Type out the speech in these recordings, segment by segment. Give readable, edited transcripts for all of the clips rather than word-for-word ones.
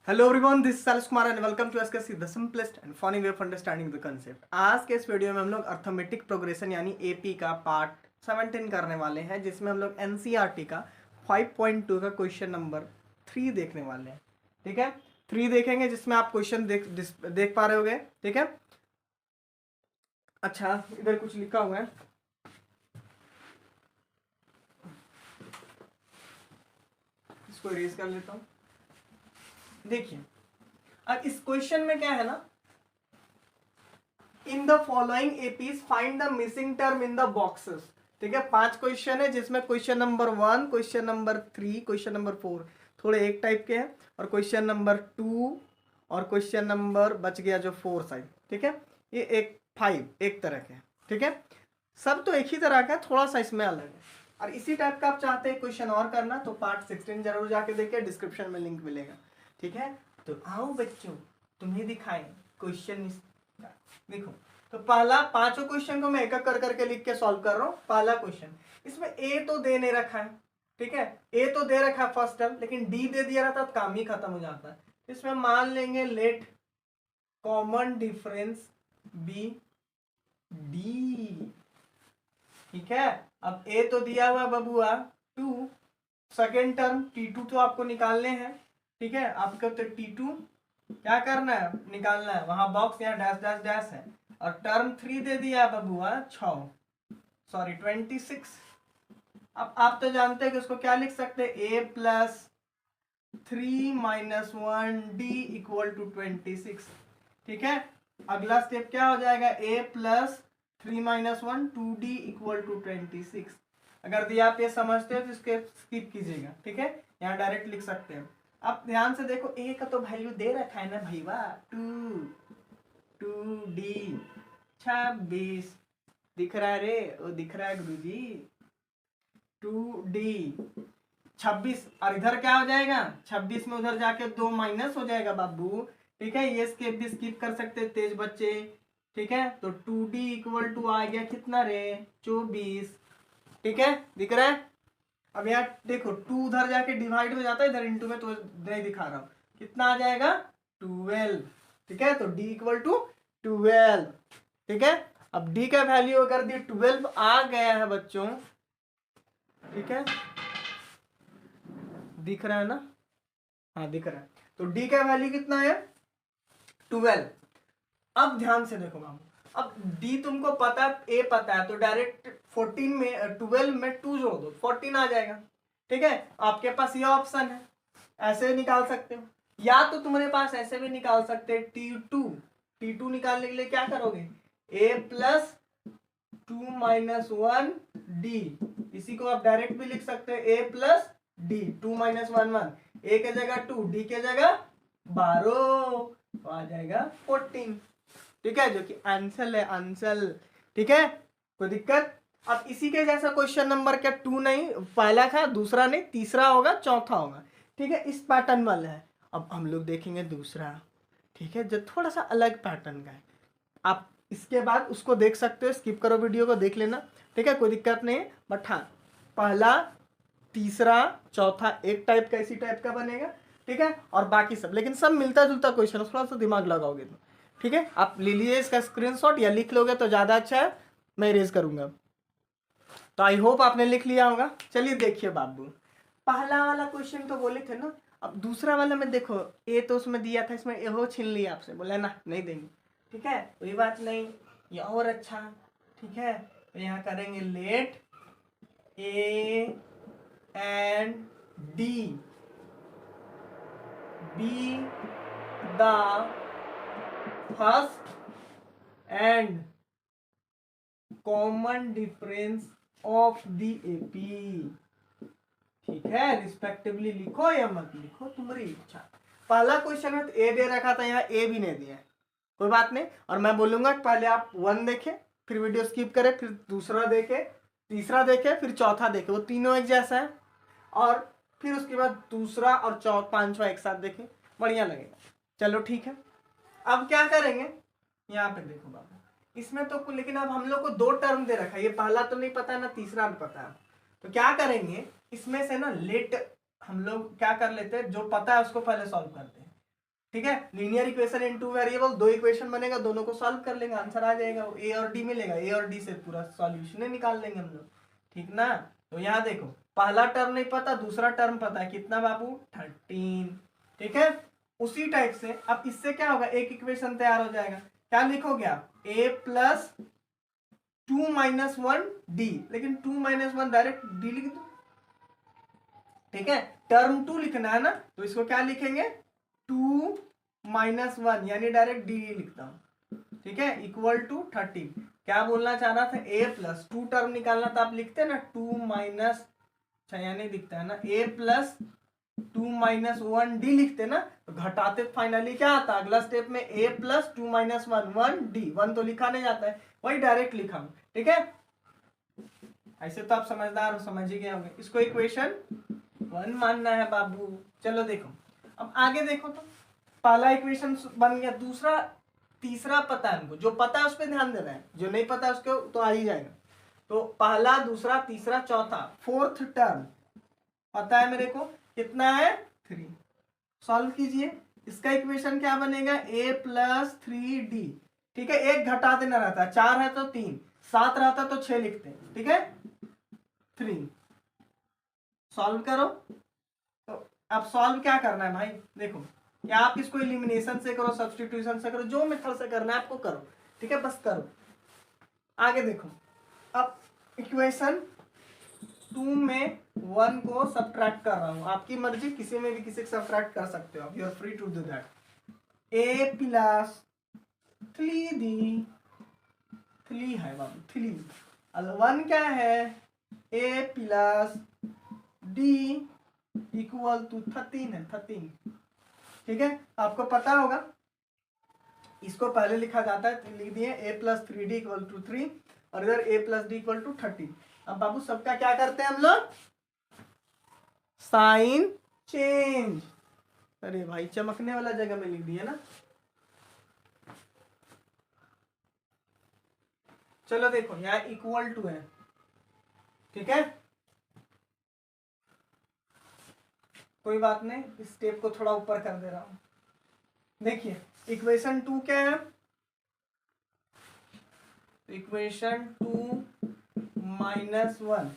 Hello everyone, this is Salish Kumar and welcome to SKC the simplest and funny way of understanding the concept. आज के इस video में हम लोग अर्थमेटिक प्रोग्रेशन यानी एपी का पार्ट 17 करने वाले हैं, जिसमें हम लोग एनसीईआरटी का 5.2 का क्वेश्चन नंबर 3 देखने वाले हैं। ठीक है, 3 देखेंगे जिसमें आप क्वेश्चन देख पा रहे होगे। ठीक है, अच्छा इधर कुछ लिखा हुआ है, इसको इरेज कर लेता हूँ। देखिए, अब इस क्वेश्चन में क्या है ना, in the following APs find the missing term in the boxes. ठीक है, 5 क्वेश्चन है जिसमें question number 1, question number 3, question number 4 थोड़े एक टाइप के हैं, और क्वेश्चन नंबर 2 और क्वेश्चन नंबर बच गया जो 4 साइड। ठीक है, ये एक 5 एक तरह के हैं। ठीक है, सब तो एक ही तरह का है, थोड़ा सा इसमें अलग है। और इसी टाइप का आप चाहते हैं क्वेश्चन और करना तो पार्ट 16 जरूर जाके देखिए, डिस्क्रिप्शन में लिंक मिलेगा। ठीक है, तो आओ बच्चों तुम्हें दिखाएं क्वेश्चन। देखो, तो पहला 5 क्वेश्चन को मैं एक एक कर करके लिख के सॉल्व कर रहा हूँ। पहला क्वेश्चन, इसमें ए तो दे नहीं रखा है। ठीक है, ए तो दे रखा है फर्स्ट टर्म, लेकिन डी दे दिया रहता तो काम ही खत्म हो जाता है। इसमें मान लेंगे let common difference be d. ठीक है, अब ए तो दिया हुआ बबुआ 2, सेकेंड टर्म T2 तो आपको निकालने हैं। ठीक है, आपको तो T2 क्या करना है, निकालना है। वहां बॉक्स यहाँ डैश डैश डैश है, और टर्म 3 दे दिया बबुआ 26। अब आप तो जानते हैं कि उसको क्या लिख सकते हैं, a plus 3 minus 1d equal to 26। ठीक है, अगला स्टेप क्या हो जाएगा, a plus 3 minus 1 2d equal to 26। अगर दिया आप ये समझते हो तो इसके स्किप कीजिएगा। ठीक है, यहाँ डायरेक्ट लिख सकते हैं। अब ध्यान से देखो, ए का तो वैल्यू दे रखा है ना भैया, 2d 26 दिख रहा है रे, वो दिख रहा है गुरुजी, 2d 26। और इधर क्या हो जाएगा, 26 में उधर जाके 2 माइनस हो जाएगा बाबू। ठीक है, ये स्किप भी स्किप कर सकते हैं तेज बच्चे। ठीक है, तो 2d इक्वल टू आ गया कितना रे, 24। ठीक है, दिख रहा है। अब यहाँ देखो 2 उधर जाके डिवाइड में जाता है, इधर इंटू में तो नहीं दिखा रहा हूं, कितना आ जाएगा 12। ठीक है, तो d इक्वल टू 12। ठीक है, अब d का वैल्यू अगर दी 12 आ गया है बच्चों, ठीक है दिख रहा है ना, हाँ दिख रहा है, तो d का वैल्यू कितना है 12। अब ध्यान से देखो बाबू, अब d तुमको पता है, a पता है, तो डायरेक्ट 14 में 12 में 2 जोड़ दो, 14 आ जाएगा। ठीक है, आपके पास ये ऑप्शन है, ऐसे निकाल सकते हो, या तो तुम्हारे पास ऐसे भी निकाल सकते हैं। T2 निकालने के लिए क्या करोगे, a प्लस 2 माइनस 1 डी, इसी को आप डायरेक्ट भी लिख सकते हैं, a plus D 2 minus 1 1, a के जगह 2, d के जगह 12, तो आ जाएगा 14। ठीक है, जो कि आंसर है, आंसर। ठीक है, कोई दिक्कत। अब इसी के जैसा क्वेश्चन नंबर क्या 2 नहीं, पहला था, दूसरा नहीं, तीसरा होगा, चौथा होगा। ठीक है, इस पैटर्न वाला है। अब हम लोग देखेंगे दूसरा। ठीक है, जो थोड़ा सा अलग पैटर्न का है, आप इसके बाद उसको देख सकते हो, स्किप करो वीडियो को, देख लेना। ठीक है, कोई दिक्कत नहीं है, बट हाँ पहला तीसरा चौथा एक टाइप का, इसी टाइप का बनेगा। ठीक है, और बाकी सब, लेकिन सब मिलता जुलता क्वेश्चन, थोड़ा सा दिमाग लगाओगे तो। ठीक है, आप ले लीजिए इसका स्क्रीनशॉट, या लिख लोगे तो ज़्यादा अच्छा है, मैं इरेज करूंगा। तो आई होप आपने लिख लिया होगा। चलिए देखिए बाबू, पहला वाला क्वेश्चन तो बोले थे ना, अब दूसरा वाला में देखो, ए तो उसमें दिया था, इसमें एहो छीन लिया आपसे, बोला ना नहीं देंगे। ठीक है, कोई बात नहीं, ये और अच्छा। ठीक है, तो यहाँ करेंगे let a and d be the first and common difference of the AP. ठीक है, रिस्पेक्टिवली लिखो या मत लिखो, तुम्हारी इच्छा। पहला क्वेश्चन में तो ए दे रखा था, यहाँ ए भी नहीं दिया है, कोई बात नहीं। और मैं बोलूंगा पहले आप 1 देखें, फिर वीडियो स्किप करें, फिर दूसरा देखे, तीसरा देखे, फिर चौथा देखे, वो तीनों एक जैसा है, और फिर उसके बाद दूसरा और पांचवा एक साथ देखें, बढ़िया लगेगा। चलो ठीक है, अब क्या करेंगे, यहाँ पे देखो बाबू, इसमें तो लेकिन अब हम लोग को 2 टर्म दे रखा है, ये पहला तो नहीं पता है ना तीसरा भी पता है, तो क्या करेंगे, इसमें से ना लेट हम लोग क्या कर लेते हैं, जो पता है उसको पहले सॉल्व करते हैं। ठीक है, linear equation in two variable, दो इक्वेशन बनेगा, दोनों को सॉल्व कर लेंगे, आंसर आ जाएगा, ए और डी मिलेगा, ए और डी से पूरा सॉल्यूशन निकाल लेंगे हम लोग। ठीक ना, तो यहाँ देखो पहला टर्म नहीं पता, दूसरा टर्म पता है, कितना बाबू 13। ठीक है, उसी टाइप से अब इससे क्या होगा, एक इक्वेशन तैयार हो जाएगा। क्या लिखोगे आप, ए प्लस 2 माइनस 1 डी, लेकिन 2 माइनस 1 डायरेक्ट डी लिख दो। ठीक है, टर्म 2 लिखना है ना, तो इसको क्या लिखेंगे, 2 माइनस 1, यानी डायरेक्ट डी लिखता हूं। ठीक है, इक्वल टू 13। क्या बोलना चाह रहा था, ए प्लस 2 टर्म निकालना था, आप लिखते ना 2 माइनस, यानी दिखता है ना, ए प्लस 2 माइनस 1 डी लिखते ना, तो घटाते फाइनली क्या आता, अगला स्टेप में ए प्लस 2 माइनस 1 1 डी, 1 तो लिखा नहीं जाता है, वही डायरेक्ट लिखा हूं। ठीक है, ऐसे तो आप समझदार हो, समझ ही गए होंगे। इसको इक्वेशन 1 मानना है बाबू। चलो देखो, अब आगे देखो, तो पहला इक्वेशन बन गया, दूसरा तीसरा पता है हमको, जो पता है उस पर ध्यान देना है, जो नहीं पता है उसको तो आ ही जाएगा। तो पहला, दूसरा, तीसरा, चौथा, फोर्थ टर्म पता है मेरे को, कितना है 3। सॉल्व कीजिए, इसका इक्वेशन क्या बनेगा, a प्लस 3d। ठीक है, एक घटा देना रहता है, 4 है तो 3, 7 रहता तो 6 लिखते हैं। ठीक है, 3 सॉल्व करो। तो अब सॉल्व क्या करना है भाई, देखो, या आप इसको एलिमिनेशन से करो, सब्स्टिट्यूशन से करो, जो मेथड से करना है आपको करो। ठीक है, बस करो। आगे देखो, अब इक्वेशन 2 में 1 को सब्ट्रैक्ट कर रहा हूं, आपकी मर्जी, किसी में भी किसी को सब्ट्रैक्ट कर सकते हो, you are free to do that. A plus 3d, 3 है बाबू, 3, अब 1 क्या है, a plus D equal to 13 है, 13। ठीक है, आपको पता होगा, इसको पहले लिखा जाता है, तो लिख दिए a plus 3d equal to 3, और इधर a plus D equal to 13। अब बाबू सबका क्या करते हैं हम लोग, साइन चेंज। अरे भाई चमकने वाला जगह में लिख दिया ना। चलो देखो, यहाँ इक्वल टू है। ठीक है, कोई बात नहीं, इस स्टेप को थोड़ा ऊपर कर दे रहा हूं। देखिए इक्वेशन 2 क्या है, इक्वेशन 2 माइनस 1।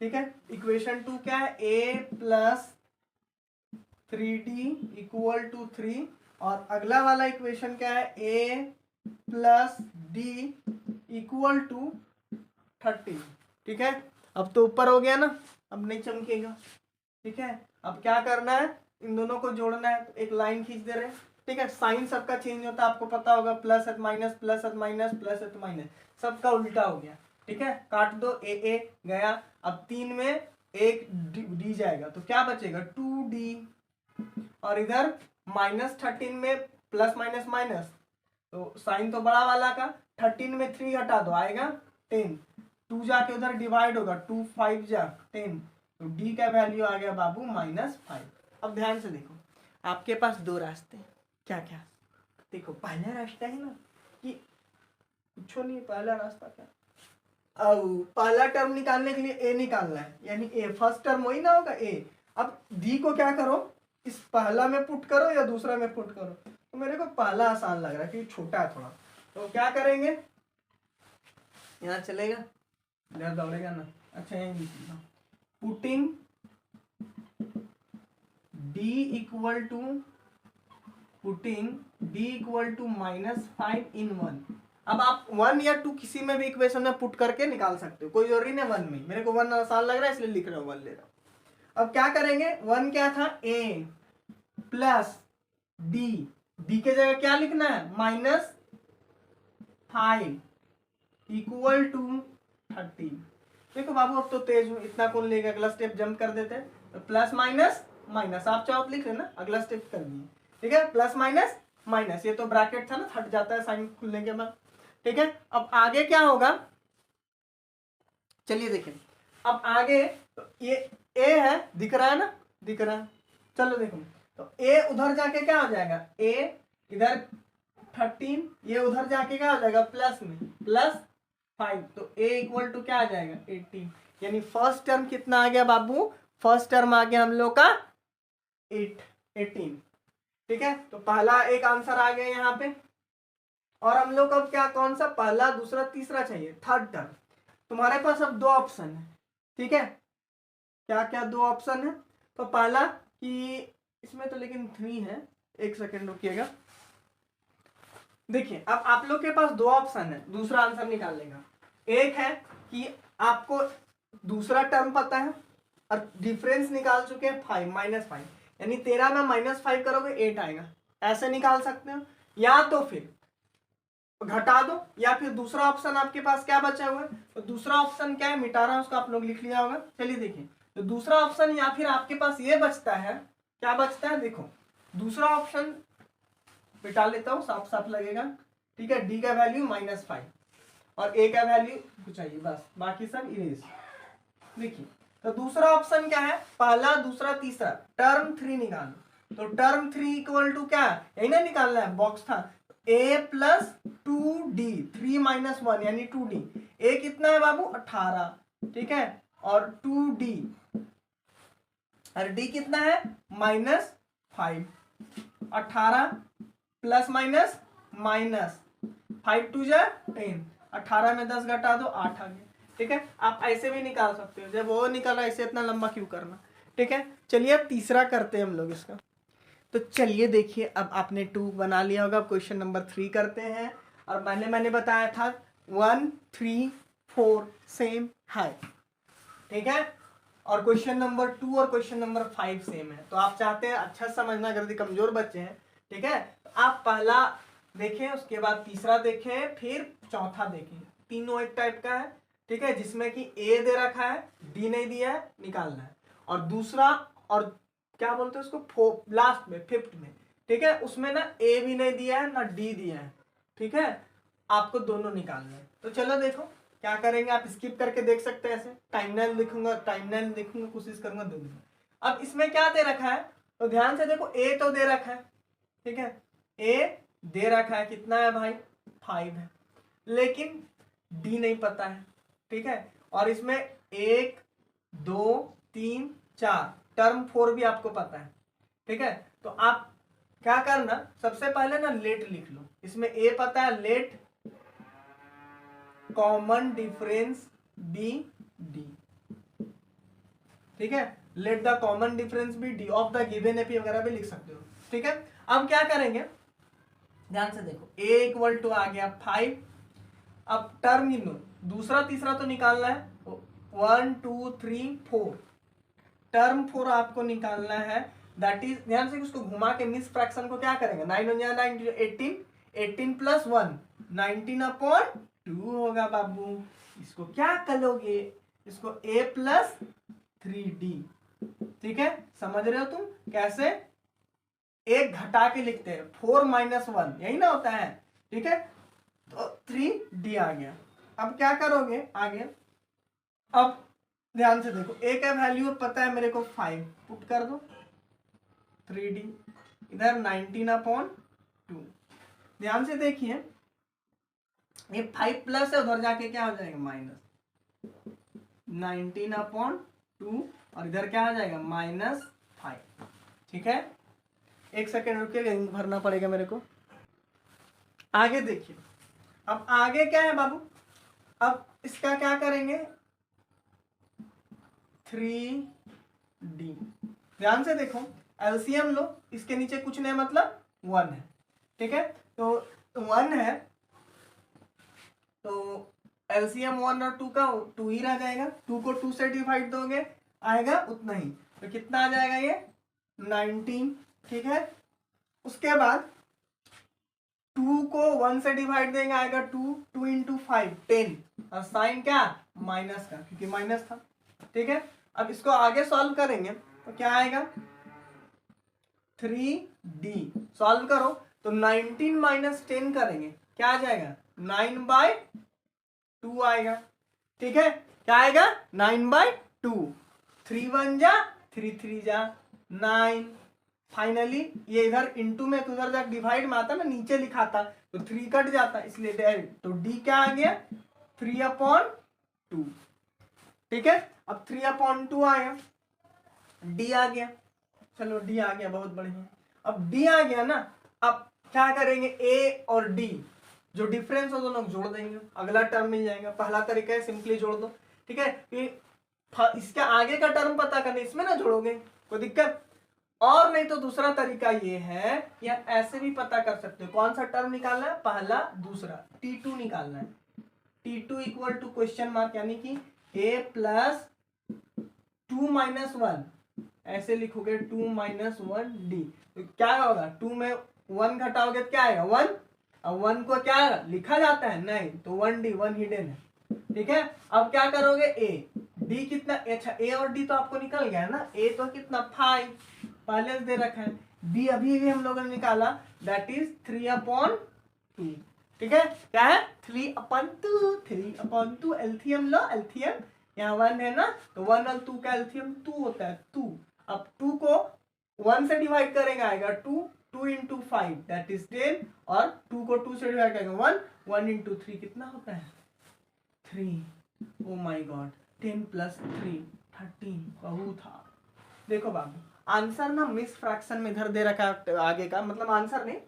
ठीक है, इक्वेशन 2 क्या है, a plus 3d equal to 3, और अगला वाला इक्वेशन क्या है, a plus D equal to 30। ठीक है, अब तो ऊपर हो गया ना, अब नहीं चमकेगा। ठीक है, अब क्या करना है, इन दोनों को जोड़ना है, तो एक लाइन खींच दे रहे हैं। ठीक है, साइन सबका चेंज होता है, आपको पता होगा, plus at minus, plus at minus, plus at minus, सबका उल्टा हो गया। ठीक है, काट दो, ए गया, अब 3 में एक डी जाएगा, तो क्या बचेगा 2d, और इधर माइनस 13 में प्लस माइनस माइनस, तो साइन तो बड़ा वाला का, 13 में 3 हटा दो, आएगा 10, 2 जाके उधर डिवाइड होगा, 2 5 जा 10, तो d का वैल्यू आ गया बाबू -5। अब ध्यान से देखो, आपके पास दो रास्ते, क्या क्या, देखो पहला रास्ता है ना कि कुछ नहीं, पहला रास्ता क्या, अब पहला टर्म निकालने के लिए a निकालना है, यानी a फर्स्ट टर्म वही ना होगा a। अब d को क्या करो, इस पहला में पुट करो या दूसरा में पुट करो, तो मेरे को पहला आसान लग रहा है क्योंकि छोटा है थोड़ा, तो क्या करेंगे, यहाँ चलेगा, इधर दौड़ेगा ना, अच्छा यही पुटिंग d इक्वल टू -5 इन 1। अब आप 1 या 2 किसी में भी इक्वेशन में पुट करके निकाल सकते हो, कोई जरूरी नहीं 1 में, मेरे को 1 आसान लग रहा है इसलिए लिख रहा हूँ 1 ले रहा हूँ। अब क्या करेंगे, 1 क्या था, a प्लस डी के जगह क्या लिखना है, -5 इक्वल टू 30। देखो बाबू अब तो तेज हूँ, इतना कौन लेगा, अगला स्टेप जंप कर देते हैं, तो प्लस माइनस माइनस, आप चाहो लिख लेना, अगला स्टेप कर दिए। ठीक है, प्लस माइनस माइनस, ये तो ब्रैकेट था ना, हट जाता है साइन खुलने के बाद। ठीक है, अब आगे क्या होगा, चलिए देखें, अब आगे तो ये a है, दिख रहा है ना, दिख रहा है, चलो देखो, तो a उधर जाके क्या हो जाएगा, a इधर 13, ये उधर जाके क्या हो जाएगा, प्लस में +5, तो a इक्वल टू क्या आ जाएगा 18, यानी फर्स्ट टर्म कितना आ गया बाबू, फर्स्ट टर्म आ गया हम लोग का 18। ठीक है, तो पहला एक आंसर आ गया यहाँ पे। और हम लोग अब क्या, कौन सा, पहला दूसरा तीसरा चाहिए, थर्ड टर्म। तुम्हारे पास अब दो ऑप्शन है, ठीक है, क्या क्या दो ऑप्शन है। तो पहला कि इसमें तो लेकिन 3 है, एक सेकेंड रुकिएगा। देखिए अब आप लोग के पास दो ऑप्शन है दूसरा आंसर निकालने का। एक है कि आपको दूसरा टर्म पता है और डिफरेंस निकाल चुके हैं 5 -5, यानी 13 में -5 करोगे 8 आएगा, ऐसे निकाल सकते हो। या तो फिर घटा दो, या फिर दूसरा ऑप्शन आपके पास क्या बचा हुआ है, तो दूसरा ऑप्शन क्या है, मिटा रहा है उसको, आप लोग लिख लिया होगा। चलिए देखिए, तो दूसरा ऑप्शन या फिर आपके पास ये बचता है, क्या बचता है, देखो दूसरा ऑप्शन मिटा लेता हूँ, साफ साफ लगेगा, ठीक है। डी का वैल्यू -5 और ए का वैल्यू चाहिए बस, बाकी सब इरेज। देखिए तो दूसरा ऑप्शन क्या है, पहला दूसरा तीसरा टर्म 3 निकालो। तो टर्म 3 इक्वल टू क्या, यही ना निकालना है, बॉक्स था, a प्लस 2d, 3 - 1 यानी 2d। a कितना है बाबू, 18, ठीक है, और 2d, और d कितना है -5, 18 प्लस माइनस माइनस 5 2 जा 10, 18 में 10 घटा दो 8 आ गया, ठीक है। आप ऐसे भी निकाल सकते हो, जब वो निकल रहा है ऐसे इतना लंबा क्यों करना, ठीक है। चलिए अब तीसरा करते हैं हम लोग इसका। तो चलिए देखिए, अब आपने 2 बना लिया होगा, क्वेश्चन नंबर 3 करते हैं। और मैंने बताया था 1 3 4 सेम है, ठीक है, और क्वेश्चन नंबर 2 और क्वेश्चन नंबर 5 सेम है। तो आप चाहते हैं अच्छा समझना, अगर यदि कमजोर बच्चे हैं, ठीक है, तो आप पहला देखें, उसके बाद तीसरा देखें, फिर चौथा देखें, तीनों एक टाइप का है, ठीक है, जिसमें कि ए दे रखा है, डी नहीं दिया है, निकालना है। और दूसरा, और क्या बोलते हैं उसको, लास्ट में फिफ्थ में, ठीक है, उसमें ना ए भी नहीं दिया है ना डी दिया है, ठीक है, आपको दोनों निकालना है। तो चलो देखो क्या करेंगे, आप स्किप करके देख सकते हैं, ऐसे टाइमलाइन लिखूंगा, टाइमलाइन देखूंगा, कोशिश करूंगा दे दूंगा। अब इसमें क्या दे रखा है, तो ध्यान से देखो, ए तो दे रखा है, ठीक है, ए दे रखा है, कितना है भाई 5 है, लेकिन डी नहीं पता है, ठीक है। और इसमें 1 2 3 4 टर्म 4 भी आपको पता है, ठीक है। तो आप क्या करना, सबसे पहले ना लेट लिख लो, इसमें ए पता है, let common difference be d, ठीक है, let the common difference be d of the given AP वगैरह भी लिख सकते हो, ठीक है। अब क्या करेंगे, ध्यान से देखो, a इक्वल टू आ गया 5, अब टर्म गिनो, दूसरा तीसरा तो निकालना है, 1 2 3 4, टर्म 4 आपको निकालना है, दैट इज, ध्यान से उसको घुमा के मिस फ्रैक्शन को क्या करेंगे, 9 हो जाए 9 18, 18 प्लस 1 19/2 होगा बाबू। इसको क्या करोगे, इसको a प्लस 3d, ठीक है, समझ रहे हो तुम कैसे, एक घटा के लिखते हैं, 4 - 1 यही ना होता है, ठीक है, तो 3d आ गया। अब क्या करोगे आगे, अब ध्यान से देखो, a का वैल्यू पता है मेरे को 5, पुट कर दो, 3d इधर 19/2, ध्यान से देखिए, ये 5 प्लस है, उधर जाके क्या हो जाएगा माइनस 19/2, और इधर क्या आ जाएगा -5, ठीक है। एक सेकेंड रुकिएगा, भरना पड़ेगा मेरे को। आगे देखिए, अब आगे क्या है बाबू, अब इसका क्या करेंगे, 3d, ध्यान से देखो, एलसीएम लो, इसके नीचे कुछ नहीं मतलब 1 है, ठीक है, तो 1 है, तो एलसीएम 1 और 2 का 2 ही रह जाएगा, 2 को 2 से डिवाइड दोगे आएगा उतना ही, तो कितना आ जाएगा ये 19, ठीक है। उसके बाद 2 को 1 से डिवाइड देंगे आएगा 2, 2 इंटू 5 10, और साइन क्या माइनस का, क्योंकि माइनस था, ठीक है। अब इसको आगे सॉल्व करेंगे तो क्या आएगा 3d, सॉल्व करो तो 19 - 10 करेंगे, क्या आ जाएगा 9/2 आएगा, ठीक है, क्या आएगा 9/2, 3 1 जा 3 3 जा 9, फाइनली ये इधर इंटू में, तो उधर जाकर डिवाइड में आता ना, नीचे लिखा था तो 3 कट जाता, इसलिए डायरेक्ट, तो डी क्या आ गया 3/2, ठीक है। अब 3/2 आया, डी आ गया, चलो डी आ गया, बहुत बढ़िया। अब डी आ गया ना, अब क्या करेंगे, ए और डी जो डिफरेंस हो दोनों जोड़ देंगे, अगला टर्म मिल जाएगा। पहला तरीका है सिंपली जोड़ दो, ठीक है। इसके आगे का टर्म पता करना, इसमें ना जोड़ोगे कोई दिक्कत। और नहीं तो दूसरा तरीका ये है, या ऐसे भी पता कर सकते हो। कौन सा टर्म निकालना है, पहला दूसरा, T2 निकालना है। T2 equal to question mark, यानी कि a प्लस 2 माइनस 1, ऐसे लिखोगे 2 माइनस 1 डी। तो क्या होगा, 2 में 1 घटाओगे तो क्या आएगा 1। अब 1 को क्या लिखा जाता है, नहीं, तो 1D 1 हिडन है, ठीक है। अब क्या करोगे, ए डी कितना, अच्छा ए और डी तो आपको निकल गया ना, ए तो कितना 5 पहले से दे रखा है, बी अभी भी हम लोगों ने निकाला, दैट इज 3/2, ठीक है। क्या है 3/2, 3/2 एल्थियम लो, एल्थियम यहाँ 1 है ना, तो 1 और 2 का एल्थियम 2 होता है 2। अब 2 को 1 से डिवाइड करेंगे आएगा 2, 2 इंटू 5 दैट इज 10, और 2 को 2 से डिवाइड करेंगे 1, 1 इंटू 3 कितना होता है 3। ओ माय गॉड, 10 प्लस 3 13, बहुत था। देखो बाबू, आंसर ना मिस फ्रैक्शन में इधर दे रखा है आगे का, मतलब आंसर नहीं,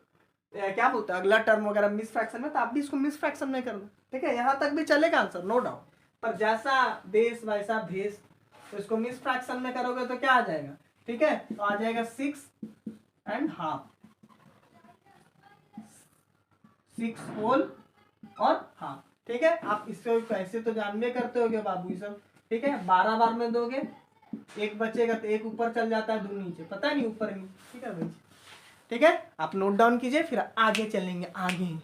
क्या बोलते हैं अगला टर्म वगैरह मिस फ्रैक्शन में, तो आप भी इसको मिस फ्रैक्शन में कर दो, ठीक है। यहाँ तक भी चलेगा आंसर, नो डाउट, पर जैसा देश वैसा भेष, तो इसको मिस फ्रैक्शन में करोगे तो क्या आ जाएगा, ठीक है, तो आ जाएगा 6.5, 6 होल और हाफ, ठीक है। आप इससे ऐसे तो जानबे करते होगे बाबू ये सब, ठीक है। 12 बार में दोगे, एक बचेगा तो एक ऊपर चल जाता है, 2 नीचे, पता नहीं ऊपर नहीं, ठीक है भाई, ठीक है। आप नोट डाउन कीजिए, फिर आगे चलेंगे आगे।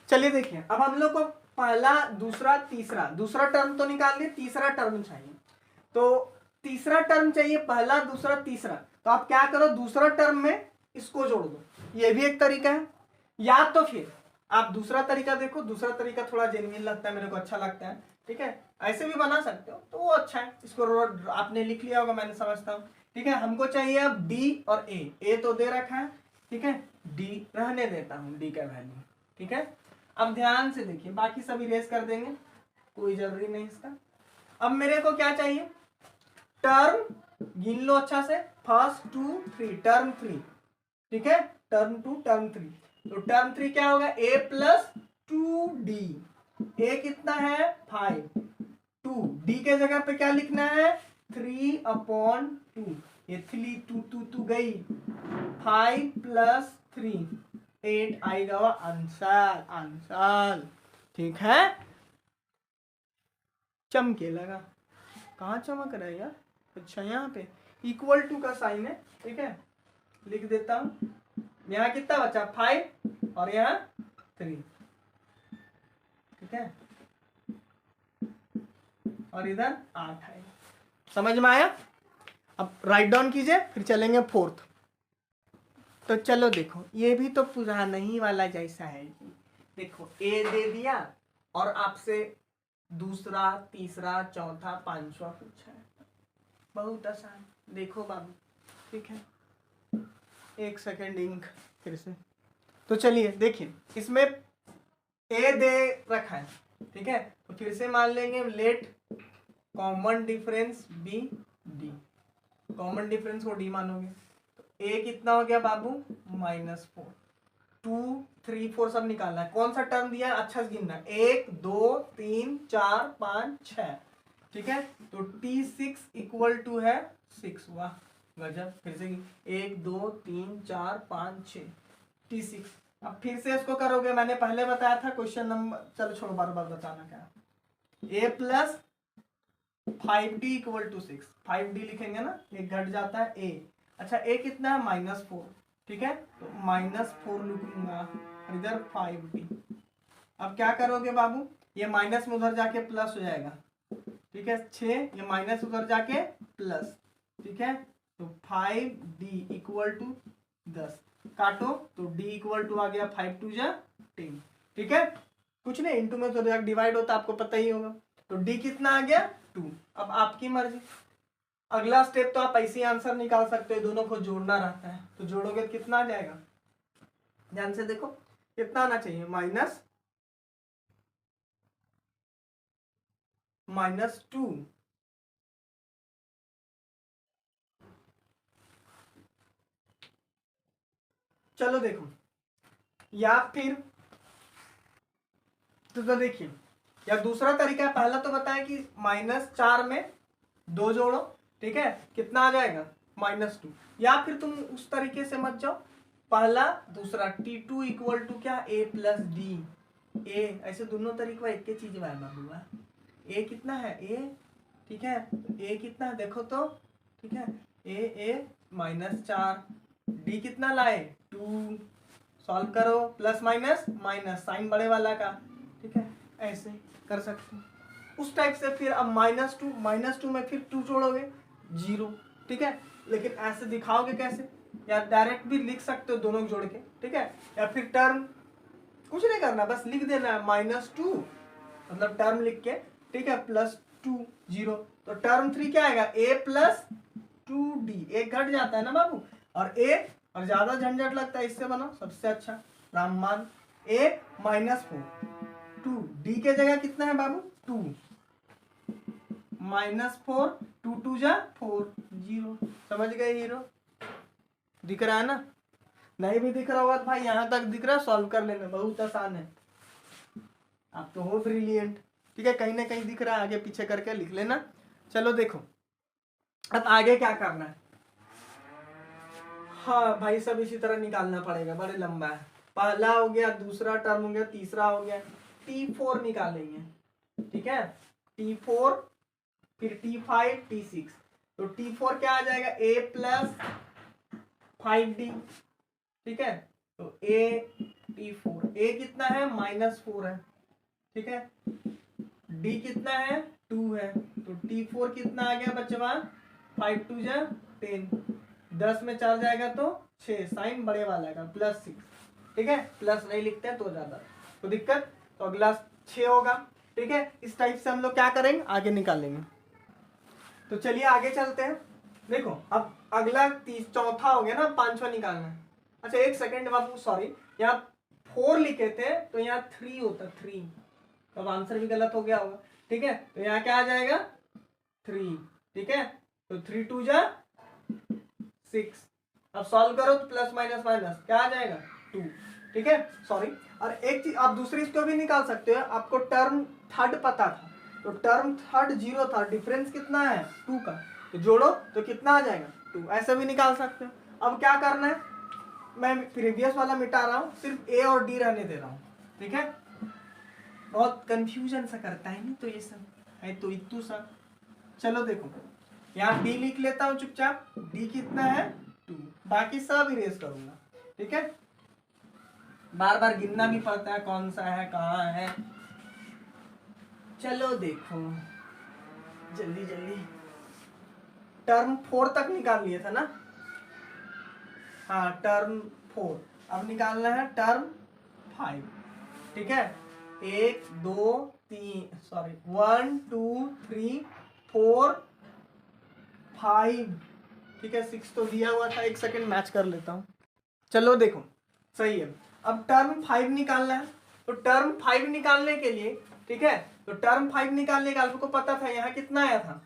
चलिए देखिए, अब हम लोग को पहला दूसरा तीसरा, दूसरा टर्म तो निकाल लिया, तीसरा टर्म चाहिए। तो तीसरा टर्म चाहिए, पहला दूसरा तीसरा, तो आप क्या करो, दूसरा टर्म में इसको जोड़ दो, ये भी एक तरीका है। या तो फिर आप दूसरा तरीका देखो, दूसरा तरीका थोड़ा जेन्युइन लगता है मेरे को, अच्छा लगता है, ठीक है। ऐसे भी बना सकते हो तो वो अच्छा है, इसको आपने लिख लिया होगा मैंने समझता हूँ, ठीक है। हमको चाहिए अब डी और ए तो दे रखा है, ठीक है, डी रहने देता हूँ, डी का वैल्यू, ठीक है। अब ध्यान से देखिए, बाकी सब इरेज कर देंगे, कोई जरूरी नहीं इसका। अब मेरे को क्या चाहिए, टर्म गिन लो अच्छा से, फर्स्ट 2 3, टर्म 3, ठीक है, टर्म 2 टर्म 3, तो टर्म 3 क्या होगा, ए प्लस 2D, ए कितना है 5, 2 डी के जगह पे क्या लिखना है 3/2, ये 3 2 गई, 5 प्लस 3 8 आएगा वो आंसर, आंसर, ठीक है। चमके लगा, कहाँ चमक रहा है यार, अच्छा यहाँ पे इक्वल टू का साइन है, ठीक है, लिख देता हूं। यहाँ कितना बचा 5 और यहाँ 3, ठीक है, और इधर 8 है, समझ में आया। अब राइट डाउन कीजिए, फिर चलेंगे फोर्थ। तो चलो देखो, ये भी तो पुराना ही वाला जैसा है, देखो ए दे दिया और आपसे दूसरा तीसरा चौथा पांचवा पूछा है, बहुत आसान। देखो बाबू, ठीक है, एक सेकेंड इंक फिर से, तो चलिए देखिए, इसमें ए दे रखा है, ठीक है, तो फिर से मान लेंगे let common difference be d, common difference को डी मानोगे, तो ए कितना हो गया बाबू -4, 2 3 4 सब निकालना है। कौन सा टर्म दिया है अच्छा से गिनना, 1 2 3 4 5 6, ठीक है, तो T6 इक्वल टू है 6, वाह गजब, फिर से 1 2 3 4 5 6 T6। अब फिर से इसको करोगे, मैंने पहले बताया था क्वेश्चन नंबर, चलो छोड़ो बार बार बताना क्या, a plus 5D equal to 6, 5D लिखेंगे ना, एक घट जाता है a, अच्छा a कितना है -4, ठीक है, तो -4 लिखूंगा, इधर 5D। अब क्या करोगे बाबू, ये माइनस में उधर जाके प्लस हो जाएगा, ठीक है, 6, ये माइनस उधर जाके प्लस, ठीक है, तो 5D इक्वल टू 10, काटो तो D इक्वल टू आ गया 5 2 जा 10, ठीक है, कुछ नहीं, इंटू में तो डिवाइड होता आपको पता ही होगा, तो D कितना आ गया 2। अब आपकी मर्जी, अगला स्टेप तो आप ऐसे ही आंसर निकाल सकते हो, दोनों को जोड़ना रहता है, तो जोड़ोगे तो कितना आ जाएगा, ध्यान से देखो कितना आना चाहिए, -2, चलो देखो, या फिर तो देखिए, या दूसरा तरीका है, पहला तो बताया कि -4 में 2 जोड़ो, ठीक है, कितना आ जाएगा -2। या फिर तुम उस तरीके से मत जाओ, पहला दूसरा T2 इक्वल टू क्या, A प्लस डी। ए ऐसे दोनों तरीका एक ही चीज है बाबूआ। ए कितना है, ए, ठीक है, ए कितना है देखो तो, ठीक है, ए -4, डी कितना लाए 2, सॉल्व करो, प्लस माइनस माइनस, साइन बड़े वाला का, ठीक है, ऐसे कर सकते हो उस टाइप से। फिर अब -2 में फिर 2 जोड़ोगे 0, ठीक है, लेकिन ऐसे दिखाओगे कैसे, या डायरेक्ट भी लिख सकते हो दोनों जोड़ के, ठीक है, या फिर टर्म कुछ नहीं करना, बस लिख देना है -2 मतलब टर्म लिख के, ठीक है, +2 0, तो टर्म 3 क्या आएगा, a प्लस 2d, एक घट जाता है ना बाबू, और a, और ज्यादा झंझट लगता है, इससे बनाओ सबसे अच्छा राममान, a -4 2, d के जगह कितना है बाबू 2, -4 2 2 जा 4 0, समझ गए हीरो, दिख रहा है ना, नहीं भी दिख रहा होगा तो भाई यहाँ तक दिख रहा है, सॉल्व कर लेना, बहुत आसान है, आप तो हो ब्रिलियंट, ठीक है, कहीं ना कहीं दिख रहा है, आगे पीछे करके लिख लेना। चलो देखो, अब आगे क्या करना है, हाँ भाई सब इसी तरह निकालना पड़ेगा, बड़े लंबा है, पहला हो गया, दूसरा टर्म हो गया, तीसरा हो गया, T4 निकालेंगे, ठीक है, T4 फिर T5 T6, तो T4 क्या आ जाएगा, A प्लस 5D, ठीक है, तो A T4, A कितना है -4 है, ठीक है, D कितना है 2 है, तो T4 कितना आ गया बच्चा 5 2 जा 10, 10 में 4 जाएगा तो 6, साइन बड़े वाला का +6, ठीक है, प्लस नहीं लिखते हैं तो ज्यादा तो दिक्कत, तो अगला 6 होगा, ठीक है, इस टाइप से हम लोग क्या करेंगे आगे निकालेंगे। तो चलिए आगे चलते हैं, देखो अब अगला चौथा हो गया ना, पांचवा निकालना है। अच्छा एक सेकेंड बाबू, सॉरी, यहाँ 4 लिखे थे तो यहाँ 3 होता, 3, अब आंसर भी गलत हो गया होगा, ठीक है, तो यहाँ क्या आ जाएगा 3, ठीक है, तो 3 2 जा 6, अब सॉल्व करो तो प्लस माइनस माइनस क्या आ जाएगा 2, ठीक है, सॉरी, और एक चीज आप दूसरी इसको भी निकाल सकते हो, आपको टर्म थर्ड पता था, तो टर्म थर्ड 0 था, डिफरेंस कितना है 2 का, तो जोड़ो तो कितना आ जाएगा 2, ऐसे भी निकाल सकते हो। अब क्या करना है, मैं प्रीवियस वाला मिटा रहा हूँ, सिर्फ ए और डी रहने दे रहा हूँ, ठीक है, बहुत कंफ्यूजन सा करता है नहीं तो ये सब है तो इतू सा। चलो देखो यहाँ डी लिख लेता हूँ चुपचाप, डी कितना है 2, बाकी सब इरेज करूंगा, ठीक है, बार बार गिनना भी पड़ता है कौन सा है कहाँ है। चलो देखो जल्दी जल्दी, टर्म 4 तक निकाल लिए था ना, हाँ टर्म 4, अब निकालना है टर्म 5, ठीक है, 1 2 3 सॉरी 1 2 3 4 5, ठीक है, 6 तो दिया हुआ था, एक सेकेंड मैच कर लेता हूँ। चलो देखो सही है, अब टर्म 5 निकालना है, तो टर्म 5 निकालने के लिए, ठीक है, तो टर्म 5 निकालने का आपको पता था यहाँ कितना आया था,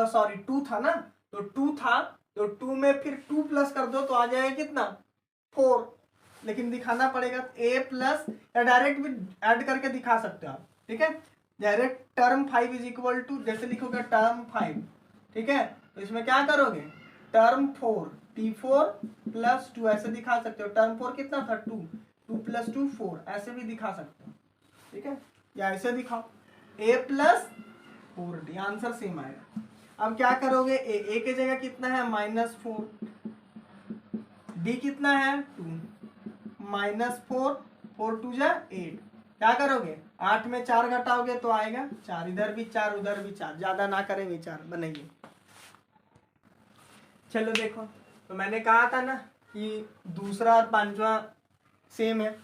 सॉरी 2 था ना, तो 2 था, तो 2 में फिर 2 प्लस कर दो तो आ जाएगा कितना 4, लेकिन दिखाना पड़ेगा a प्लस, या डायरेक्ट भी ऐड करके दिखा सकते हो आप, ठीक है, direct term 5 is equal to, जैसे लिखोगे टर्म 5, ठीक है, तो इसमें क्या करोगे टर्म 4 T4 प्लस 2 ऐसे दिखा सकते हो, टर्म 4 कितना था 2, 2 प्लस 2 4, ऐसे भी दिखा सकते हो, ठीक है, या ऐसे दिखाओ a plus 4D, answer same आएगा। अब क्या करोगे, a के जगह कितना है -4, d कितना है 2, -4 4 2 जा 8, क्या करोगे 8 में 4 घटाओगे तो आएगा 4, इधर भी 4 उधर भी 4, ज्यादा ना करें विचार बनाइए। चलो देखो, तो मैंने कहा था ना कि दूसरा और पांचवा सेम है,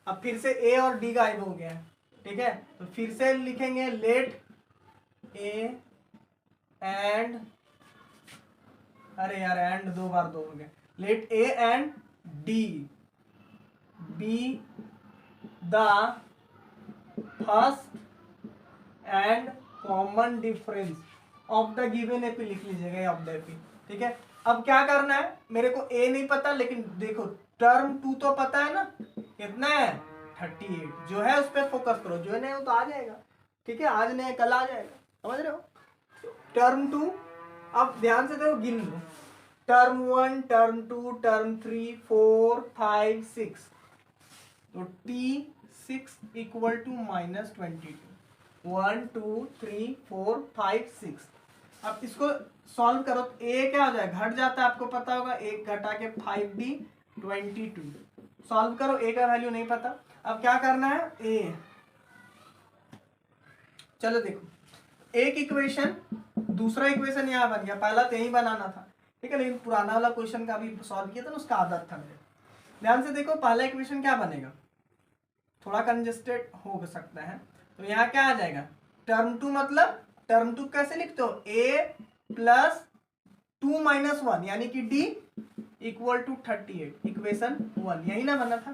अब फिर से ए और डी गायब हो गया है, ठीक है, तो फिर से लिखेंगे लेट ए एंड, अरे यार एंड 2 बार 2 हो गया, let a and d be the first and common difference of the given AP, लिख लीजिएगा ऑफ द एपी, ठीक है, अब क्या करना है, मेरे को ए नहीं पता, लेकिन देखो टर्म 2 तो पता है ना, कितना है 38, जो है उस पर फोकस करो, जो नहीं वो तो आ जाएगा, ठीक है, आज नहीं कल आ जाएगा, समझ रहे हो। टर्म 2, अब ध्यान से देखो, गिन लो, टर्म 1, टर्म 2, टर्म 3, 4, 5, 6, तो T6 इक्वल टू -22, 1 2 3 4 5 6। अब इसको सॉल्व करो तो ए क्या हो जाएगा, घट जाता है, आपको पता होगा, एक घटा के 5D 22। सॉल्व करो, ए का वैल्यू नहीं पता। अब क्या करना है, ए, चलो देखो, एक इक्वेशन, दूसरा इक्वेशन यहाँ बन गया, पहला तो यही बनाना था, ठीक है, लेकिन पुराना वाला क्वेश्चन का भी सॉल्व किया था ना, उसका आदत था मेरे। ध्यान से देखो, पहला इक्वेशन क्या बनेगा, थोड़ा कंजेस्टेड हो सकता है, तो यहाँ क्या आ जाएगा, टर्म 2, मतलब टर्म 2 कैसे लिखते हो, a प्लस 2 माइनस 1, यानी कि d इक्वल टू 38, इक्वेशन 1, यही ना बना था,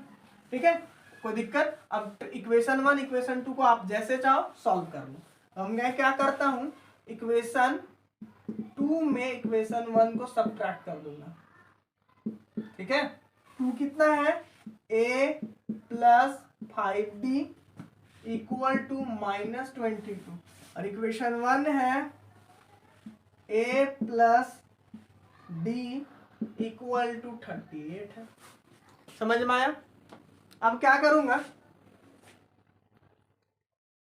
ठीक है, कोई दिक्कत। अब इक्वेशन 1 इक्वेशन 2 को आप जैसे चाहो सॉल्व कर लो। तो मैं क्या करता हूं, इक्वेशन 2 में इक्वेशन 1 को सब्ट्रैक्ट कर दूंगा, ठीक है। 2 कितना है, a plus 5D equal to -22, और इक्वेशन 1 है a plus d equal to 38 है, समझ में आया। अब क्या करूंगा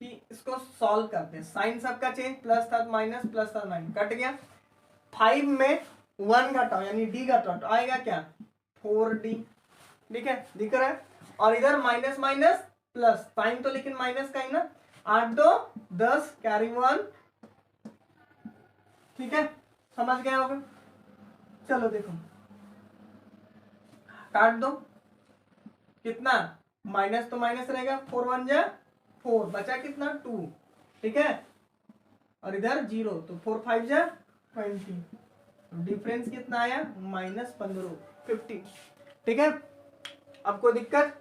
कि इसको सॉल्व करते हैं, साइन सबका चेंज, प्लस था माइनस, प्लस था माइनस, कट गया, 5 में 1 घटाओ यानी d घटाओ, तो आएगा क्या 4D, ठीक है, दिख रहा है। और इधर माइनस माइनस प्लस, साइन तो लेकिन माइनस का ही ना, 8 2 10 कैरी 1, ठीक है, समझ गए होगा। चलो देखो, काट दो, कितना, माइनस तो माइनस रहेगा, 4 1 जा 4, बचा कितना 2, ठीक है, और इधर 0, तो 4 5 जा 20, डिफरेंस कितना आया -15 50, ठीक है। अब कोई दिक्कत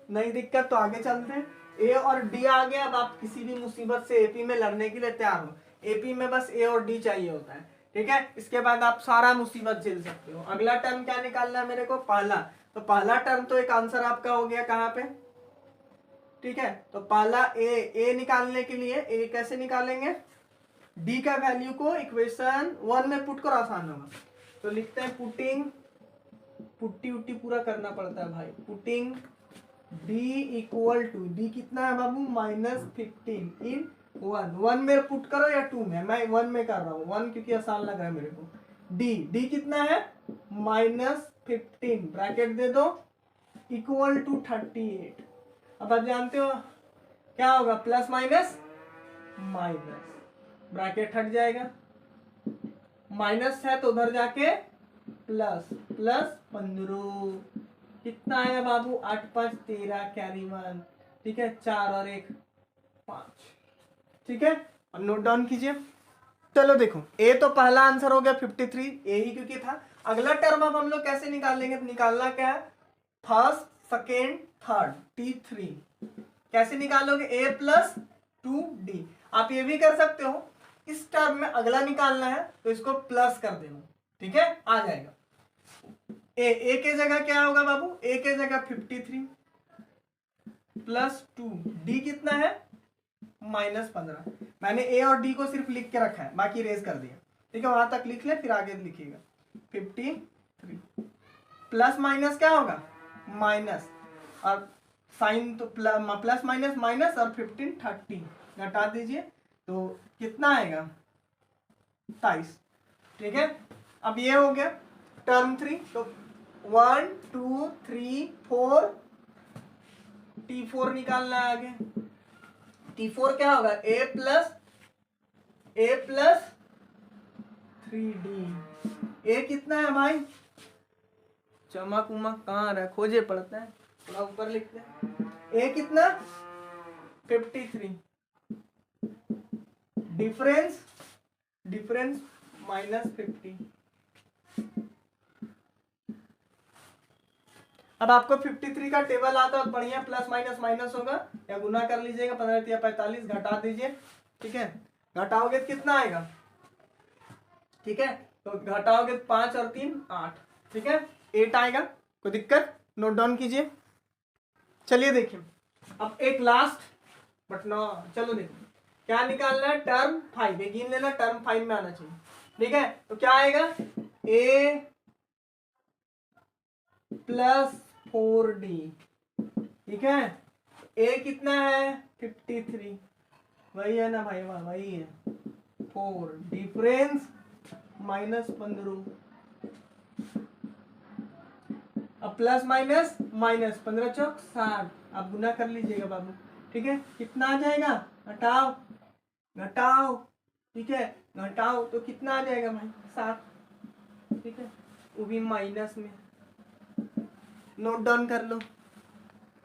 नहीं, दिक्कत तो आगे चलते हैं, ए और डी आ गया। अब आप किसी भी मुसीबत से एपी में लड़ने के लिए तैयार हो, एपी में बस ए और डी चाहिए होता है, ठीक है, इसके बाद आप सारा मुसीबत झेल सकते हो। अगला टर्म क्या निकालना है मेरे को, पहला, तो पहला टर्म तो एक आंसर आपका हो गया कहाँ पे, ठीक है, तो पहला ए निकालने के लिए ए कैसे निकालेंगे, डी का वैल्यू को इक्वेशन 1 में पुट करो, आसान होगा, तो लिखते हैं पुटिंग, पुट्टी उट्टी पूरा करना पड़ता है भाई, putting d equal to, d कितना है बाबू -15 इन 1 में पुट करो या 2 में, मैं 1 में कर रहा हूँ, 1 क्योंकि आसान लग रहा है मेरे को। d कितना है -15, ब्रैकेट दे दो, इक्वल टू 38। अब आप जानते हो क्या होगा, प्लस माइनस माइनस, ब्रैकेट हट जाएगा, माइनस है तो उधर जाके प्लस, प्लस 15, कितना आया बाबू 8 5 13 कैरी 1, ठीक है, 4 और 1 5, ठीक है, और नोट डाउन कीजिए। चलो देखो, ए तो पहला आंसर हो गया 53, ए ही क्योंकि था। अगला टर्म अब हम लोग कैसे निकालेंगे, तो निकालना क्या है, फर्स्ट सेकेंड थर्ड, T3 कैसे निकालोगे, ए प्लस 2D। आप ये भी कर सकते हो, इस टर्म में अगला निकालना है तो इसको प्लस कर देना, ठीक है, आ जाएगा। ए के जगह क्या होगा बाबू, ए के जगह 53 प्लस 2, डी कितना है -15। मैंने ए और डी को सिर्फ लिख के रखा है, बाकी रेज कर दिया, ठीक है, वहां तक लिख ले, फिर आगे लिखिएगा 53 प्लस माइनस क्या होगा माइनस, और साइन तो प्लस माइनस माइनस, और 15 30 घटा दीजिए तो कितना आएगा 27, ठीक है। अब ये हो गया टर्म 3, तो 1 2 3 4, T4 निकालना है आगे, T4 क्या होगा, a प्लस 3D, a कितना है भाई, चमक उमक कहाँ रहा, खोजे पड़ता है, थोड़ा ऊपर लिखते हैं, a कितना 53, डिफरेंस -50। अब आपको 53 का टेबल आता है बढ़िया, प्लस माइनस माइनस होगा, या गुना कर लीजिएगा, 15 या 45 घटा दीजिए, ठीक है, घटाओगे तो कितना आएगा, ठीक है, तो घटाओगे 5 और 3 8, ठीक है 8 आएगा, कोई दिक्कत? नोट डाउन कीजिए। चलिए देखिए अब एक लास्ट बट नो, चलो देखिए क्या निकालना है, टर्म 5 ये गिन लेना, टर्म 5 में आना चाहिए, ठीक है। तो क्या आएगा, a प्लस 4d, ठीक है। a कितना है 53, वही है ना भाई, वही है 4, डिफरेंस -15, अब प्लस माइनस माइनस 15 चौक 60, आप गुना कर लीजिएगा बाबू, ठीक है। कितना आ जाएगा, घटाओ घटाओ, ठीक है घटाओ तो कितना आ जाएगा भाई 7, ठीक है, वो भी माइनस में। नोट डाउन कर लो।